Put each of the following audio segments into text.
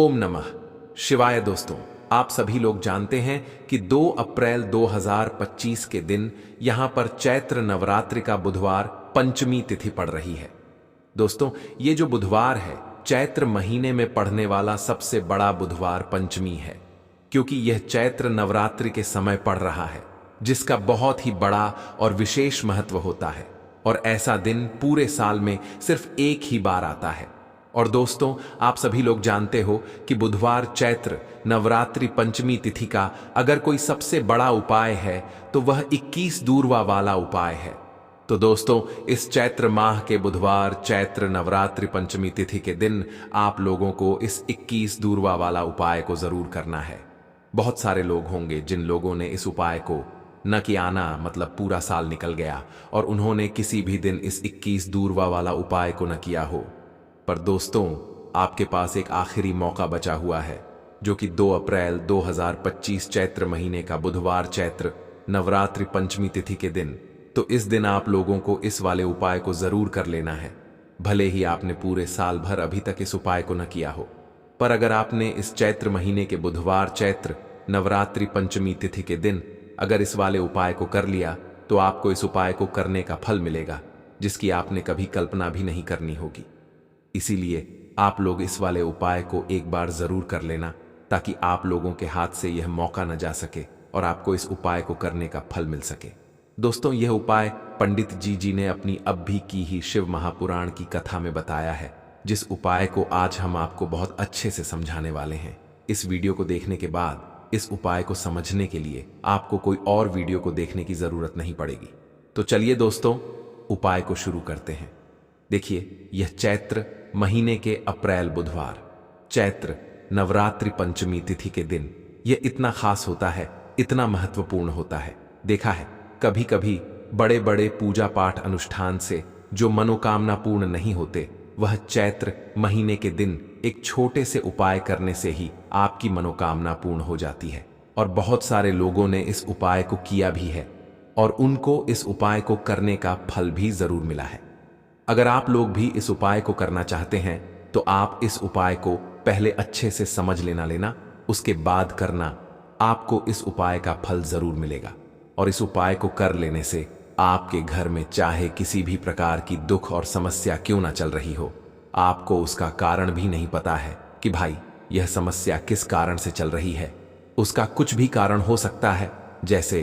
ओम नमः शिवाय। दोस्तों, आप सभी लोग जानते हैं कि 2 अप्रैल 2025 के दिन यहां पर चैत्र नवरात्रि का बुधवार पंचमी तिथि पड़ रही है। दोस्तों, ये जो बुधवार है चैत्र महीने में पड़ने वाला सबसे बड़ा बुधवार पंचमी है, क्योंकि यह चैत्र नवरात्रि के समय पड़ रहा है, जिसका बहुत ही बड़ा और विशेष महत्व होता है। और ऐसा दिन पूरे साल में सिर्फ एक ही बार आता है। और दोस्तों, आप सभी लोग जानते हो कि बुधवार चैत्र नवरात्रि पंचमी तिथि का अगर कोई सबसे बड़ा उपाय है तो वह 21 दूर्वा वाला उपाय है। तो दोस्तों, इस चैत्र माह के बुधवार चैत्र नवरात्रि पंचमी तिथि के दिन आप लोगों को इस 21 दूर्वा वाला उपाय को जरूर करना है। बहुत सारे लोग होंगे जिन लोगों ने इस उपाय को न कि आना मतलब पूरा साल निकल गया और उन्होंने किसी भी दिन इस 21 दूर्वा वाला उपाय को न किया हो। पर दोस्तों, आपके पास एक आखिरी मौका बचा हुआ है, जो कि 2 अप्रैल 2025 चैत्र महीने का बुधवार चैत्र नवरात्रि पंचमी तिथि के दिन। तो इस दिन आप लोगों को इस वाले उपाय को जरूर कर लेना है, भले ही आपने पूरे साल भर अभी तक इस उपाय को न किया हो। पर अगर आपने इस चैत्र महीने के बुधवार चैत्र नवरात्रि पंचमी तिथि के दिन अगर इस वाले उपाय को कर लिया तो आपको इस उपाय को करने का फल मिलेगा, जिसकी आपने कभी कल्पना भी नहीं करनी होगी। इसीलिए आप लोग इस वाले उपाय को एक बार जरूर कर लेना, ताकि आप लोगों के हाथ से यह मौका न जा सके और आपको इस उपाय को करने का फल मिल सके। दोस्तों, यह उपाय पंडित जी ने अपनी अब भी की ही शिव महापुराण की कथा में बताया है, जिस उपाय को आज हम आपको बहुत अच्छे से समझाने वाले हैं। इस वीडियो को देखने के बाद इस उपाय को समझने के लिए आपको कोई और वीडियो को देखने की जरूरत नहीं पड़ेगी। तो चलिए दोस्तों, उपाय को शुरू करते हैं। देखिए, यह चैत्र महीने के अप्रैल बुधवार चैत्र नवरात्रि पंचमी तिथि के दिन यह इतना खास होता है, इतना महत्वपूर्ण होता है। देखा है, कभी कभी बड़े बड़े पूजा पाठ अनुष्ठान से जो मनोकामना पूर्ण नहीं होते, वह चैत्र महीने के दिन एक छोटे से उपाय करने से ही आपकी मनोकामना पूर्ण हो जाती है। और बहुत सारे लोगों ने इस उपाय को किया भी है और उनको इस उपाय को करने का फल भी जरूर मिला है। अगर आप लोग भी इस उपाय को करना चाहते हैं तो आप इस उपाय को पहले अच्छे से समझ लेना, उसके बाद करना। आपको इस उपाय का फल जरूर मिलेगा। और इस उपाय को कर लेने से आपके घर में चाहे किसी भी प्रकार की दुख और समस्या क्यों ना चल रही हो, आपको उसका कारण भी नहीं पता है कि भाई यह समस्या किस कारण से चल रही है। उसका कुछ भी कारण हो सकता है, जैसे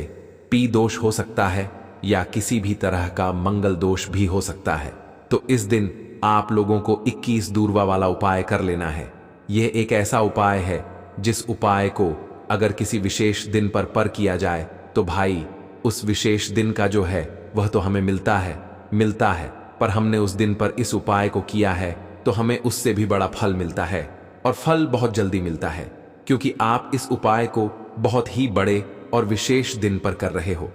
पी दोष हो सकता है या किसी भी तरह का मंगल दोष भी हो सकता है। तो इस दिन आप लोगों को 21 दूर्वा वाला उपाय कर लेना है। यह एक ऐसा उपाय है जिस उपाय को अगर किसी विशेष दिन पर किया जाए तो भाई उस विशेष दिन का जो है वह तो हमें मिलता है, पर हमने उस दिन पर इस उपाय को किया है तो हमें उससे भी बड़ा फल मिलता है। और फल बहुत जल्दी मिलता है, क्योंकि आप इस उपाय को बहुत ही बड़े और विशेष दिन पर कर रहे हो।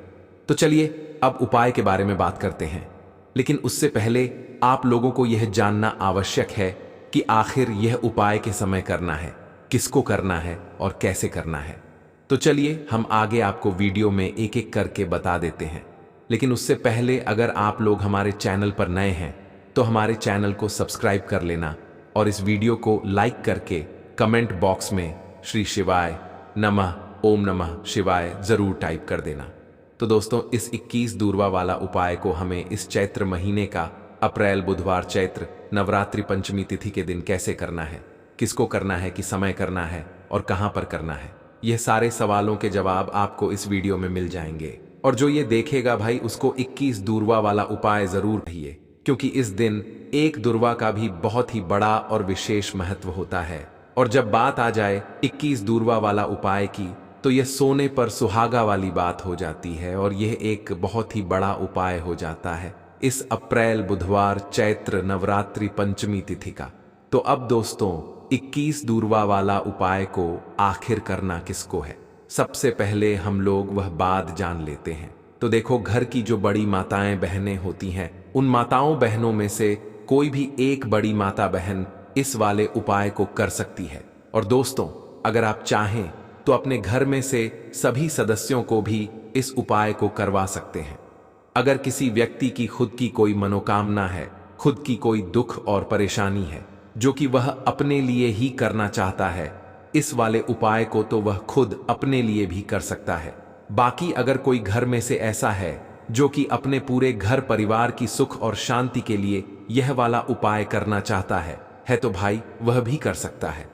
तो चलिए अब उपाय के बारे में बात करते हैं, लेकिन उससे पहले आप लोगों को यह जानना आवश्यक है कि आखिर यह उपाय के समय करना है, किसको करना है और कैसे करना है। तो चलिए हम आगे आपको वीडियो में एक एक करके बता देते हैं। लेकिन उससे पहले अगर आप लोग हमारे चैनल पर नए हैं तो हमारे चैनल को सब्सक्राइब कर लेना और इस वीडियो को लाइक करके कमेंट बॉक्स में श्री शिवाय नमः ओम नमः शिवाय जरूर टाइप कर देना। तो दोस्तों, इस 21 दूर्वा वाला उपाय को हमें इस चैत्र महीने का अप्रैल बुधवार चैत्र नवरात्रि पंचमी तिथि के दिन कैसे करना है, किसको करना है, कि समय करना है और कहां पर करना है, यह सारे सवालों के जवाब आपको इस वीडियो में मिल जाएंगे। और जो ये देखेगा भाई उसको 21 दूर्वा वाला उपाय जरूर कहिए, क्योंकि इस दिन एक दूर्वा का भी बहुत ही बड़ा और विशेष महत्व होता है। और जब बात आ जाए 21 दूर्वा वाला उपाय की, तो यह सोने पर सुहागा वाली बात हो जाती है और यह एक बहुत ही बड़ा उपाय हो जाता है इस अप्रैल बुधवार चैत्र नवरात्रि पंचमी तिथि का। तो अब दोस्तों, 21 दूर्वा वाला उपाय को आखिर करना किसको है, सबसे पहले हम लोग वह बात जान लेते हैं। तो देखो, घर की जो बड़ी माताएं बहनें होती हैं, उन माताओं बहनों में से कोई भी एक बड़ी माता बहन इस वाले उपाय को कर सकती है। और दोस्तों, अगर आप चाहें तो अपने घर में से सभी सदस्यों को भी इस उपाय को करवा सकते हैं। अगर किसी व्यक्ति की खुद की कोई मनोकामना है, खुद की कोई दुख और परेशानी है, जो कि वह अपने लिए ही करना चाहता है, इस वाले उपाय को तो वह खुद अपने लिए भी कर सकता है। बाकी अगर कोई घर में से ऐसा है जो कि अपने पूरे घर परिवार की सुख और शांति के लिए यह वाला उपाय करना चाहता है तो भाई वह भी कर सकता है,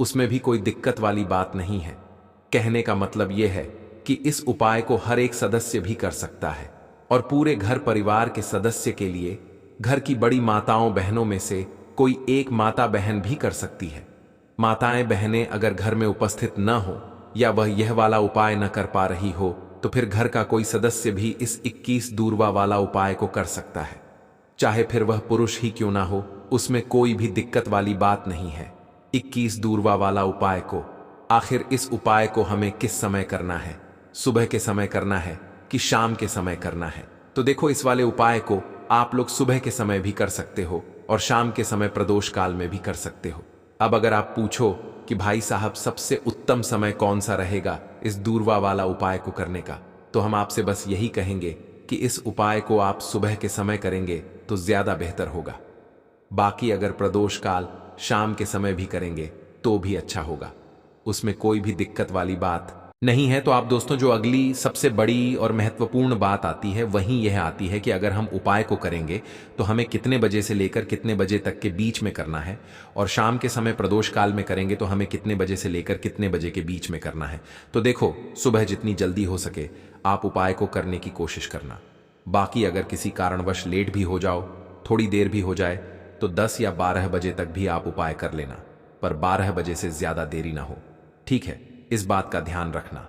उसमें भी कोई दिक्कत वाली बात नहीं है। कहने का मतलब यह है कि इस उपाय को हर एक सदस्य भी कर सकता है और पूरे घर परिवार के सदस्य के लिए घर की बड़ी माताओं बहनों में से कोई एक माता बहन भी कर सकती है। माताएं बहनें अगर घर में उपस्थित न हो या वह यह वाला उपाय न कर पा रही हो तो फिर घर का कोई सदस्य भी इस 21 दूरवा वाला उपाय को कर सकता है, चाहे फिर वह पुरुष ही क्यों ना हो, उसमें कोई भी दिक्कत वाली बात नहीं है। 21 दूरवा वाला उपाय को आखिर इस उपाय को हमें किस समय करना है, सुबह के समय करना है कि शाम के समय करना है? तो देखो, इस वाले उपाय को आप लोग सुबह के समय भी कर सकते हो और शाम के समय प्रदोष काल में भी कर सकते हो। अब अगर आप पूछो कि भाई साहब सबसे उत्तम समय कौन सा रहेगा इस दूरवा वाला उपाय को करने का, तो हम आपसे बस यही कहेंगे कि इस उपाय को आप सुबह के समय करेंगे तो ज्यादा बेहतर होगा। बाकी अगर प्रदोष काल शाम के समय भी करेंगे तो भी अच्छा होगा, उसमें कोई भी दिक्कत वाली बात नहीं है। तो आप दोस्तों, जो अगली सबसे बड़ी और महत्वपूर्ण बात आती है वहीं यह आती है कि अगर हम उपाय को करेंगे तो हमें कितने बजे से लेकर कितने बजे तक के बीच में करना है, और शाम के समय प्रदोष काल में करेंगे तो हमें कितने बजे से लेकर कितने बजे के बीच में करना है। तो देखो, सुबह जितनी जल्दी हो सके आप उपाय को करने की कोशिश करना। बाकी अगर किसी कारणवश लेट भी हो जाओ, थोड़ी देर भी हो जाए, तो 10 या 12 बजे तक भी आप उपाय कर लेना, पर 12 बजे से ज्यादा देरी ना हो, ठीक है? इस बात का ध्यान रखना।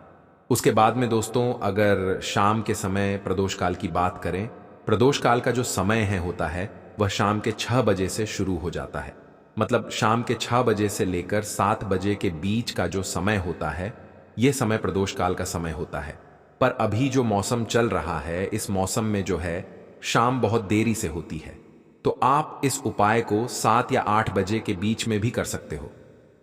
उसके बाद में दोस्तों, अगर शाम के समय प्रदोष काल की बात करें, प्रदोष काल का जो समय होता है वह शाम के 6 बजे से शुरू हो जाता है। मतलब शाम के 6 बजे से लेकर 7 बजे के बीच का जो समय होता है, यह समय प्रदोष काल का समय होता है। पर अभी जो मौसम चल रहा है, इस मौसम में जो है शाम बहुत देरी से होती है, तो आप इस उपाय को 7 या 8 बजे के बीच में भी कर सकते हो।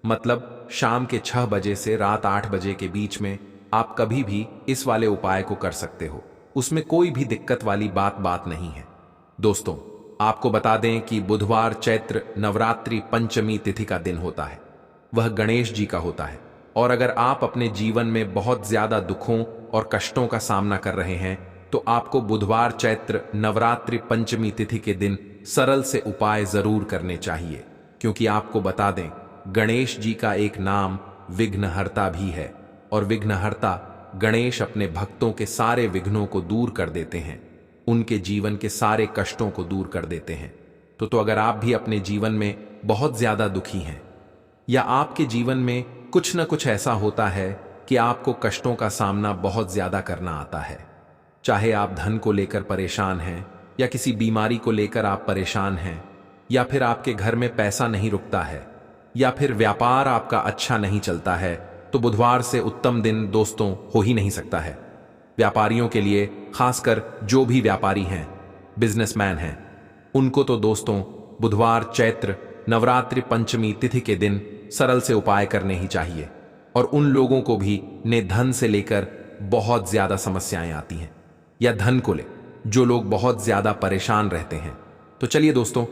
मतलब शाम के 6 बजे से रात 8 बजे के बीच में आप कभी भी इस वाले उपाय को कर सकते हो, उसमें कोई भी दिक्कत वाली बात नहीं है। दोस्तों, आपको बता दें कि बुधवार चैत्र नवरात्रि पंचमी तिथि का दिन होता है, वह गणेश जी का होता है। और अगर आप अपने जीवन में बहुत ज्यादा दुखों और कष्टों का सामना कर रहे हैं तो आपको बुधवार चैत्र नवरात्रि पंचमी तिथि के दिन सरल से उपाय जरूर करने चाहिए, क्योंकि आपको बता दें गणेश जी का एक नाम विघ्नहर्ता भी है, और विघ्नहर्ता गणेश अपने भक्तों के सारे विघ्नों को दूर कर देते हैं, उनके जीवन के सारे कष्टों को दूर कर देते हैं। तो अगर आप भी अपने जीवन में बहुत ज्यादा दुखी हैं या आपके जीवन में कुछ न कुछ ऐसा होता है कि आपको कष्टों का सामना बहुत ज्यादा करना आता है, चाहे आप धन को लेकर परेशान हैं या किसी बीमारी को लेकर आप परेशान हैं, या फिर आपके घर में पैसा नहीं रुकता है, या फिर व्यापार आपका अच्छा नहीं चलता है, तो बुधवार से उत्तम दिन दोस्तों हो ही नहीं सकता है। व्यापारियों के लिए, खासकर जो भी व्यापारी हैं, बिजनेसमैन हैं, उनको तो दोस्तों बुधवार चैत्र नवरात्रि पंचमी तिथि के दिन सरल से उपाय करने ही चाहिए। और उन लोगों को भी ने धन से लेकर बहुत ज्यादा समस्याएं आती हैं, या धन को ले जो लोग बहुत ज्यादा परेशान रहते हैं। तो चलिए दोस्तों,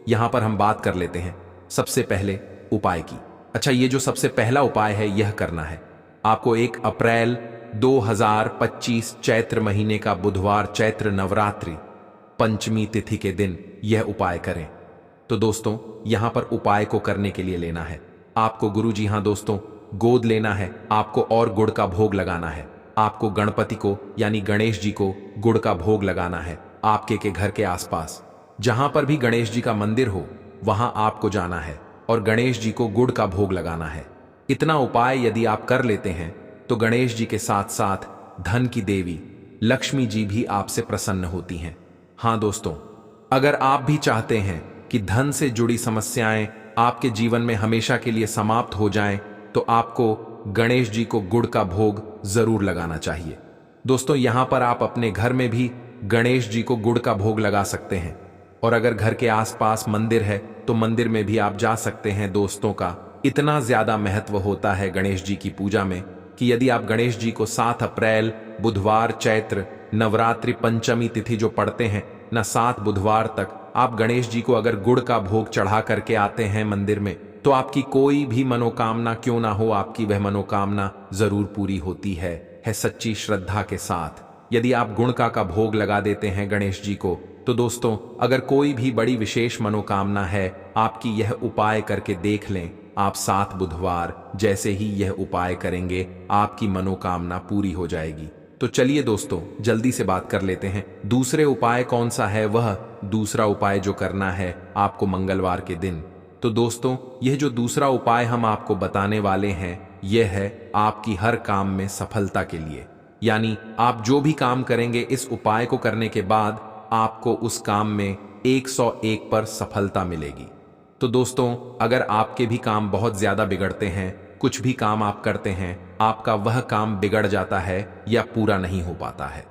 यहां पर हम बात कर लेते हैं सबसे पहले उपाय की। अच्छा, ये जो सबसे पहला उपाय है यह करना है आपको 1 अप्रैल 2025 चैत्र महीने का बुधवार चैत्र नवरात्रि पंचमी तिथि के दिन यह उपाय करें। तो दोस्तों, यहां पर उपाय को करने के लिए लेना है आपको गुरुजी, हां दोस्तों, गोद लेना है आपको और गुड़ का भोग लगाना है। आपको गणपति को यानी गणेश जी को गुड़ का भोग लगाना है। आपके के घर के आसपास जहां पर भी गणेश जी का मंदिर हो वहां आपको जाना है और गणेश जी को गुड़ का भोग लगाना है। इतना उपाय यदि आप कर लेते हैं तो गणेश जी के साथ साथ धन की देवी लक्ष्मी जी भी आपसे प्रसन्न होती हैं। हां दोस्तों, अगर आप भी चाहते हैं कि धन से जुड़ी समस्याएं आपके जीवन में हमेशा के लिए समाप्त हो जाएं, तो आपको गणेश जी को गुड़ का भोग जरूर लगाना चाहिए। दोस्तों, यहां पर आप अपने घर में भी गणेश जी को गुड़ का भोग लगा सकते हैं, और अगर घर के आसपास मंदिर है तो मंदिर में भी आप जा सकते हैं। दोस्तों का इतना ज्यादा महत्व होता है गणेश जी की पूजा में कि यदि आप गणेश जी को 7 अप्रैल बुधवार चैत्र नवरात्रि पंचमी तिथि जो पढ़ते हैं ना, 7 बुधवार तक आप गणेश जी को अगर गुड़ का भोग चढ़ा करके आते हैं मंदिर में, तो आपकी कोई भी मनोकामना क्यों ना हो, आपकी वह मनोकामना जरूर पूरी होती है सच्ची श्रद्धा के साथ। यदि आप गुड़का का भोग लगा देते हैं गणेश जी को, तो दोस्तों अगर कोई भी बड़ी विशेष मनोकामना है आपकी, यह उपाय करके देख लें। आप 7 बुधवार जैसे ही यह उपाय करेंगे आपकी मनोकामना पूरी हो जाएगी। तो चलिए दोस्तों जल्दी से बात कर लेते हैं दूसरे उपाय कौन सा है। वह दूसरा उपाय जो करना है आपको मंगलवार के दिन। तो दोस्तों यह जो दूसरा उपाय हम आपको बताने वाले हैं, यह है आपकी हर काम में सफलता के लिए। यानी आप जो भी काम करेंगे इस उपाय को करने के बाद आपको उस काम में 101 पर सफलता मिलेगी। तो दोस्तों अगर आपके भी काम बहुत ज्यादा बिगड़ते हैं, कुछ भी काम आप करते हैं आपका वह काम बिगड़ जाता है या पूरा नहीं हो पाता है,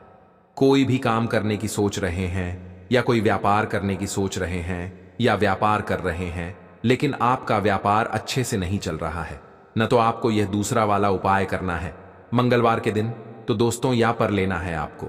कोई भी काम करने की सोच रहे हैं या कोई व्यापार करने की सोच रहे हैं या व्यापार कर रहे हैं, लेकिन आपका व्यापार अच्छे से नहीं चल रहा है, न तो आपको यह दूसरा वाला उपाय करना है मंगलवार के दिन। तो दोस्तों यहाँ पर लेना है आपको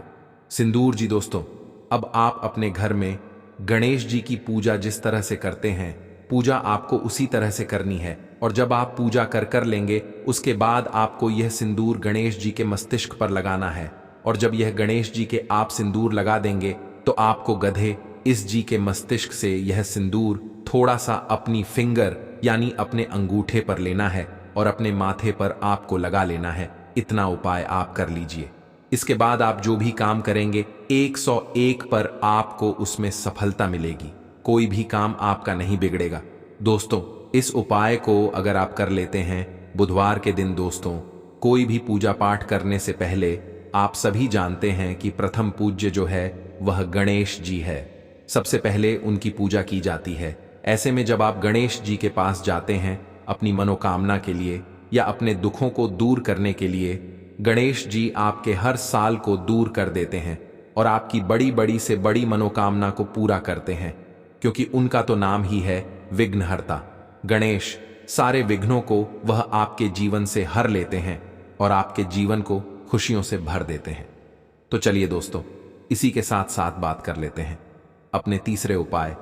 सिंदूर जी। दोस्तों अब आप अपने घर में गणेश जी की पूजा जिस तरह से करते हैं, पूजा आपको उसी तरह से करनी है। और जब आप पूजा कर लेंगे उसके बाद आपको यह सिंदूर गणेश जी के मस्तिष्क पर लगाना है। और जब यह गणेश जी के आप सिंदूर लगा देंगे तो आपको गधे इस जी के मस्तिष्क से यह सिंदूर थोड़ा सा अपनी फिंगर यानी अपने अंगूठे पर लेना है और अपने माथे पर आपको लगा लेना है। इतना उपाय आप कर लीजिए। इसके बाद आप जो भी काम करेंगे 101 पर आपको उसमें सफलता मिलेगी, कोई भी काम आपका नहीं बिगड़ेगा। दोस्तों इस उपाय को अगर आप कर लेते हैं बुधवार के दिन, दोस्तों कोई भी पूजा पाठ करने से पहले आप सभी जानते हैं कि प्रथम पूज्य जो है वह गणेश जी है। सबसे पहले उनकी पूजा की जाती है। ऐसे में जब आप गणेश जी के पास जाते हैं अपनी मनोकामना के लिए या अपने दुखों को दूर करने के लिए, गणेश जी आपके हर साल को दूर कर देते हैं और आपकी बड़ी बड़ी से बड़ी मनोकामना को पूरा करते हैं, क्योंकि उनका तो नाम ही है विघ्नहर्ता। गणेश सारे विघ्नों को वह आपके जीवन से हर लेते हैं और आपके जीवन को खुशियों से भर देते हैं। तो चलिए दोस्तों इसी के साथ साथ बात कर लेते हैं अपने तीसरे उपाय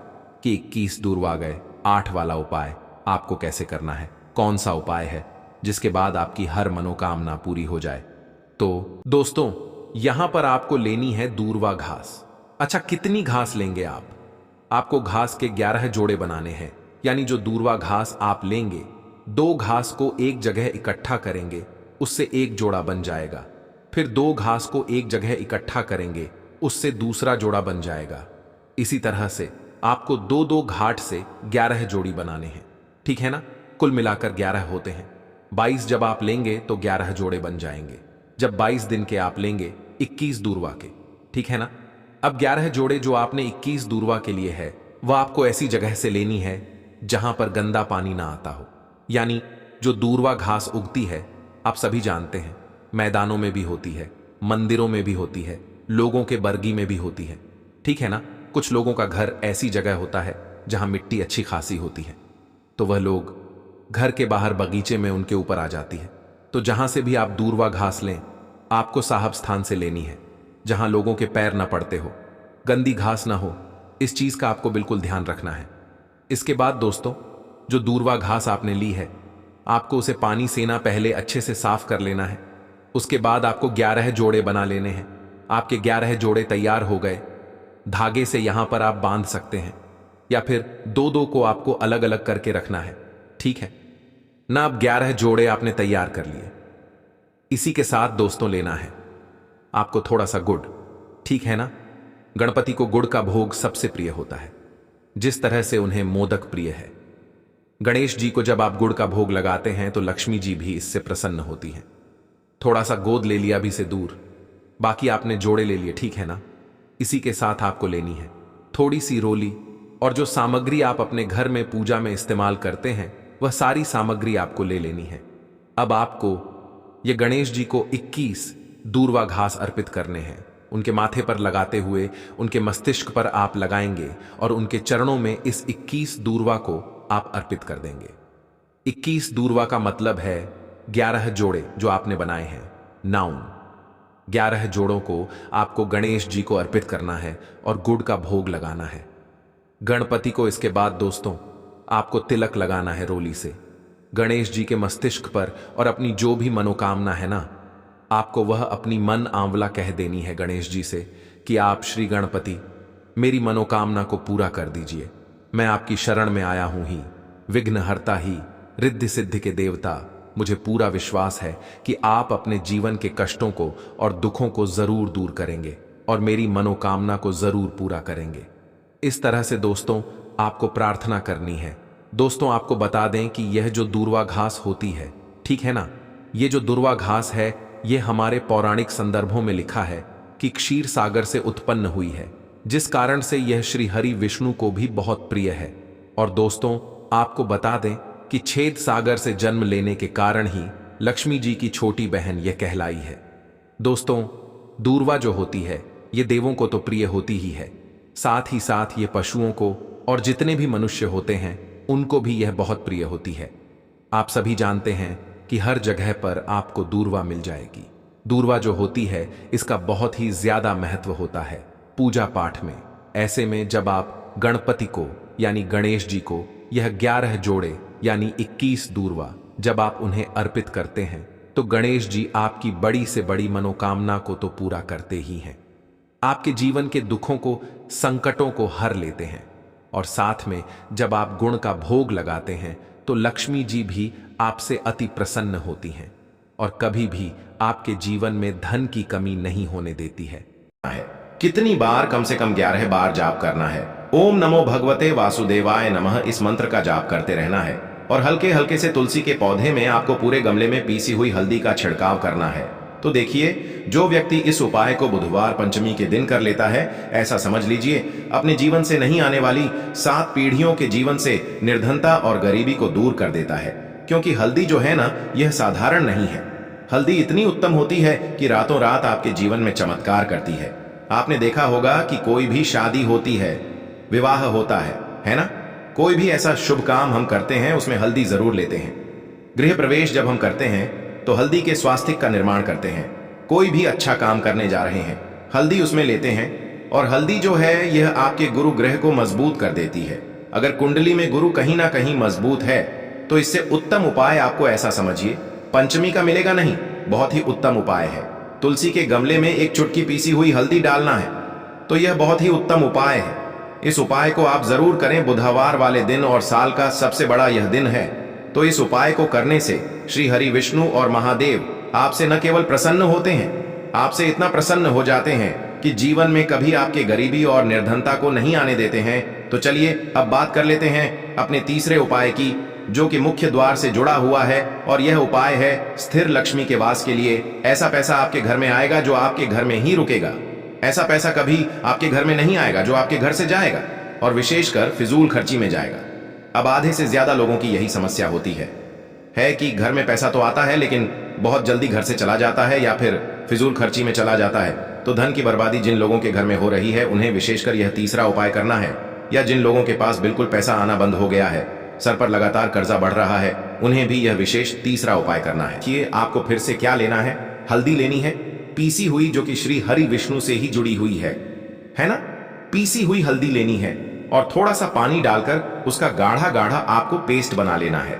कि 21 दूरवा गए 8 वाला उपाय आपको कैसे करना है, कौन सा उपाय है जिसके बाद आपकी हर मनोकामना पूरी हो जाए। तो दोस्तों यहां पर आपको लेनी है दूरवा घास। अच्छा कितनी घास लेंगे आप? आपको घास के 11 जोड़े बनाने हैं। यानी जो दूरवा घास आप लेंगे 2 घास को एक जगह इकट्ठा करेंगे, उससे एक जोड़ा बन जाएगा। फिर 2 घास को एक जगह इकट्ठा करेंगे, उससे दूसरा जोड़ा बन जाएगा। इसी तरह से आपको 2-2 घाट से 11 जोड़ी बनाने हैं, ठीक है ना। कुल मिलाकर 11 होते हैं। 22 जब आप लेंगे तो 11 जोड़े बन जाएंगे। जब 22 दिन के आप लेंगे 21 दूरवा के, ठीक है ना। अब 11 जोड़े जो आपने 21 दूरवा के लिए है वह आपको ऐसी जगह से लेनी है जहां पर गंदा पानी ना आता हो। यानी जो दूरवा घास उगती है आप सभी जानते हैं, मैदानों में भी होती है, मंदिरों में भी होती है, लोगों के बरगी में भी होती है, ठीक है ना। कुछ लोगों का घर ऐसी जगह होता है जहां मिट्टी अच्छी खासी होती है, तो वह लोग घर के बाहर बगीचे में उनके ऊपर आ जाती है। तो जहां से भी आप दूरवा घास लें आपको साहब स्थान से लेनी है, जहां लोगों के पैर न पड़ते हो, गंदी घास ना हो। इस चीज का आपको बिल्कुल ध्यान रखना है। इसके बाद दोस्तों जो दूरवा घास आपने ली है आपको उसे पानी से ना पहले अच्छे से साफ कर लेना है। उसके बाद आपको 11 जोड़े बना लेने हैं। आपके 11 जोड़े तैयार हो गए। धागे से यहां पर आप बांध सकते हैं या फिर 2-2 को आपको अलग अलग करके रखना है, ठीक है ना। अब 11 जोड़े आपने तैयार कर लिए। इसी के साथ दोस्तों लेना है आपको थोड़ा सा गुड़, ठीक है ना। गणपति को गुड़ का भोग सबसे प्रिय होता है, जिस तरह से उन्हें मोदक प्रिय है। गणेश जी को जब आप गुड़ का भोग लगाते हैं तो लक्ष्मी जी भी इससे प्रसन्न होती हैं। थोड़ा सा गोद ले लिया भी से दूर, बाकी आपने जोड़े ले लिए, ठीक है ना। इसी के साथ आपको लेनी है थोड़ी सी रोली, और जो सामग्री आप अपने घर में पूजा में इस्तेमाल करते हैं वह सारी सामग्री आपको ले लेनी है। अब आपको ये गणेश जी को 21 दूरवा घास अर्पित करने हैं। उनके माथे पर लगाते हुए उनके मस्तिष्क पर आप लगाएंगे और उनके चरणों में इस 21 दूरवा को आप अर्पित कर देंगे। 21 दूरवा का मतलब है 11 जोड़े जो आपने बनाए हैं, नाउन 11 जोड़ों को आपको गणेश जी को अर्पित करना है और गुड़ का भोग लगाना है। गणपति को इसके बाद दोस्तों आपको तिलक लगाना है रोली से गणेश जी के मस्तिष्क पर, और अपनी जो भी मनोकामना है ना, आपको वह अपनी मन आंवला कह देनी है गणेश जी से कि आप श्री गणपति मेरी मनोकामना को पूरा कर दीजिए। मैं आपकी शरण में आया हूं ही, विघ्नहर्ता ही, रिद्धि सिद्धि के देवता। मुझे पूरा विश्वास है कि आप अपने जीवन के कष्टों को और दुखों को जरूर दूर करेंगे और मेरी मनोकामना को जरूर पूरा करेंगे। इस तरह से दोस्तों आपको प्रार्थना करनी है। दोस्तों आपको बता दें कि यह जो दूर्वा घास होती है, ठीक है ना, ये जो दूर्वा घास है ये हमारे पौराणिक संदर्भों में लिखा है कि क्षीर सागर से उत्पन्न हुई है, जिस कारण से यह श्री हरि विष्णु को भी बहुत प्रिय है। और दोस्तों आपको बता दें कि छेद सागर से जन्म लेने के कारण ही लक्ष्मी जी की छोटी बहन यह कहलाई है। दोस्तों दूर्वा जो होती है ये देवों को तो प्रिय होती ही है, साथ ही साथ ये पशुओं को और जितने भी मनुष्य होते हैं उनको भी यह बहुत प्रिय होती है। आप सभी जानते हैं कि हर जगह पर आपको दूर्वा मिल जाएगी। दूर्वा जो होती है इसका बहुत ही ज्यादा महत्व होता है पूजा पाठ में। ऐसे में जब आप गणपति को यानी गणेश जी को यह 11 जोड़े यानी 21 दूर्वा जब आप उन्हें अर्पित करते हैं तो गणेश जी आपकी बड़ी से बड़ी मनोकामना को तो पूरा करते ही हैं, आपके जीवन के दुखों को, संकटों को हर लेते हैं। और साथ में जब आप गुण का भोग लगाते हैं तो लक्ष्मी जी भी आपसे अति प्रसन्न होती हैं और कभी भी आपके जीवन में धन की कमी नहीं होने देती है। कितनी बार? कम से कम 11 बार जाप करना है। ओम नमो भगवते वासुदेवाय नमः इस मंत्र का जाप करते रहना है और हल्के हल्के से तुलसी के पौधे में आपको पूरे गमले में पीसी हुई हल्दी का छिड़काव करना है। तो देखिए, जो व्यक्ति इस उपाय को बुधवार पंचमी के दिन कर लेता है, ऐसा समझ लीजिए अपने जीवन से नहीं आने वाली 7 पीढ़ियों के जीवन से निर्धनता और गरीबी को दूर कर देता है। क्योंकि हल्दी जो है ना, यह साधारण नहीं है। हल्दी इतनी उत्तम होती है कि रातों रात आपके जीवन में चमत्कार करती है। आपने देखा होगा कि कोई भी शादी होती है, विवाह होता है ना, कोई भी ऐसा शुभ काम हम करते हैं उसमें हल्दी जरूर लेते हैं। गृह प्रवेश जब हम करते हैं तो हल्दी के स्वास्तिक का निर्माण करते हैं। कोई भी अच्छा काम करने जा रहे हैं, हल्दी उसमें लेते हैं। और हल्दी जो है यह आपके गुरु ग्रह को मजबूत कर देती है। अगर कुंडली में गुरु कहीं ना कहीं मजबूत है तो इससे उत्तम उपाय आपको ऐसा समझिए पंचमी का मिलेगा नहीं, बहुत ही उत्तम उपाय है। तुलसी के गमले में एक चुटकी पीसी हुई हल्दी डालना है, तो यह बहुत ही उत्तम उपाय है। इस उपाय को आप जरूर करें बुधवार वाले दिन, और साल का सबसे बड़ा यह दिन है। तो इस उपाय को करने से श्री हरि विष्णु और महादेव आपसे न केवल प्रसन्न होते हैं, आपसे इतना प्रसन्न हो जाते हैं कि जीवन में कभी आपके गरीबी और निर्धनता को नहीं आने देते हैं। तो चलिए अब बात कर लेते हैं अपने तीसरे उपाय की, जो कि मुख्य द्वार से जुड़ा हुआ है। और यह उपाय है स्थिर लक्ष्मी के वास के लिए। ऐसा पैसा आपके घर में आएगा जो आपके घर में ही रुकेगा। ऐसा पैसा कभी आपके घर में नहीं आएगा जो आपके घर से जाएगा, और विशेषकर फिजूल खर्ची में जाएगा। अब आधे से ज्यादा लोगों की यही समस्या होती है कि घर में पैसा तो आता है लेकिन बहुत जल्दी घर से चला जाता है या फिर फिजूल खर्ची में चला जाता है। तो धन की बर्बादी जिन लोगों के घर में हो रही है उन्हें विशेषकर यह तीसरा उपाय करना है। या जिन लोगों के पास बिल्कुल पैसा आना बंद हो गया है, सर पर लगातार कर्जा बढ़ रहा है, उन्हें भी यह विशेष तीसरा उपाय करना है। कि आपको फिर से क्या लेना है? हल्दी लेनी है पीसी हुई, जो कि श्री हरि विष्णु से ही जुड़ी हुई है ना। पीसी हुई हल्दी लेनी है और थोड़ा सा पानी डालकर उसका गाढ़ा गाढ़ा आपको पेस्ट बना लेना है।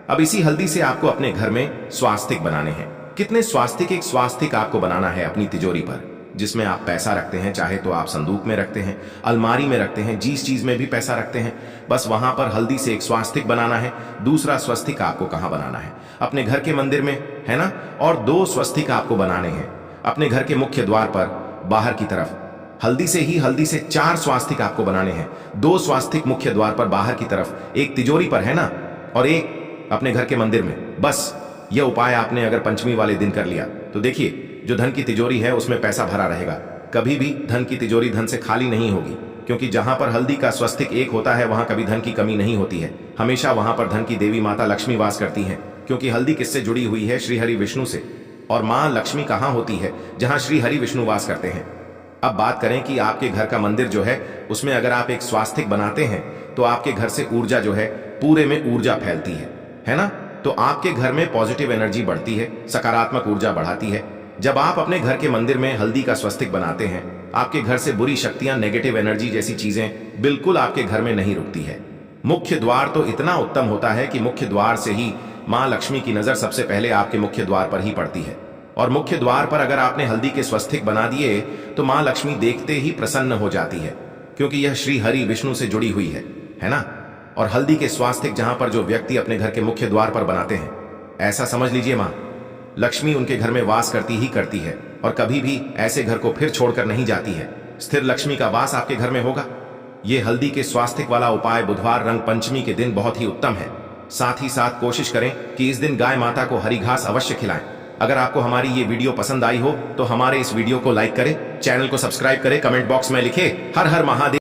अब इसी हल्दी से आपको अपने घर में स्वास्तिक बनाने हैं। कितने स्वास्तिक? एक स्वास्तिक आपको बनाना है अपनी तिजोरी पर, जिसमें आप पैसा रखते हैं। चाहे तो आप संदूक में रखते हैं, अलमारी में रखते हैं, जिस चीज में भी पैसा रखते हैं, बस वहां पर हल्दी से एक स्वास्तिक बनाना है। दूसरा स्वस्तिक आपको कहां बनाना है? अपने घर के मंदिर में, है ना। और 2 स्वस्तिक आपको बनाने हैं अपने घर के मुख्य द्वार पर बाहर की तरफ। हल्दी से 4 स्वास्तिक आपको बनाने हैं। 2 स्वास्तिक मुख्य द्वार पर बाहर की तरफ, एक तिजोरी पर, है ना, और एक अपने घर के मंदिर में। बस यह उपाय आपने अगर पंचमी वाले दिन कर लिया तो देखिए जो धन की तिजोरी है उसमें पैसा भरा रहेगा। कभी भी धन की तिजोरी धन से खाली नहीं होगी, क्योंकि जहां पर हल्दी का स्वस्तिक एक होता है वहां कभी धन की कमी नहीं होती है। हमेशा वहां पर धन की देवी माता लक्ष्मी वास करती हैं, क्योंकि हल्दी किससे जुड़ी हुई है? श्री हरि विष्णु से। और मां लक्ष्मी कहां होती है? जहां श्री हरि विष्णु वास करते हैं। अब बात करें कि आपके घर का मंदिर जो है उसमें अगर आप एक स्वास्तिक बनाते हैं तो आपके घर से ऊर्जा जो है पूरे में ऊर्जा फैलती है ना। तो आपके घर में पॉजिटिव एनर्जी बढ़ती है, सकारात्मक ऊर्जा बढ़ाती है। जब आप अपने घर के मंदिर में हल्दी का स्वस्तिक बनाते हैं, आपके घर से बुरी शक्तियां, नेगेटिव एनर्जी जैसी चीजें बिल्कुल आपके घर में नहीं रुकती है। मुख्य द्वार तो इतना उत्तम होता है कि मुख्य द्वार से ही मां लक्ष्मी की नजर सबसे पहले आपके मुख्य द्वार पर ही पड़ती है। और मुख्य द्वार पर अगर आपने हल्दी के स्वस्तिक बना दिए तो मां लक्ष्मी देखते ही प्रसन्न हो जाती है, क्योंकि यह श्री हरि विष्णु से जुड़ी हुई है ना। और हल्दी के स्वास्तिक जहां पर जो व्यक्ति अपने घर के मुख्य द्वार पर बनाते हैं, ऐसा समझ लीजिए मां लक्ष्मी उनके घर में वास करती ही करती है और कभी भी ऐसे घर को फिर छोड़कर नहीं जाती है। स्थिर लक्ष्मी का वास आपके घर में होगा। ये हल्दी के स्वास्तिक वाला उपाय बुधवार रंग पंचमी के दिन बहुत ही उत्तम है। साथ ही साथ कोशिश करें कि इस दिन गाय माता को हरी घास अवश्य खिलाएं। अगर आपको हमारी ये वीडियो पसंद आई हो तो हमारे इस वीडियो को लाइक करें, चैनल को सब्सक्राइब करें, कमेंट बॉक्स में लिखें हर हर महादेव।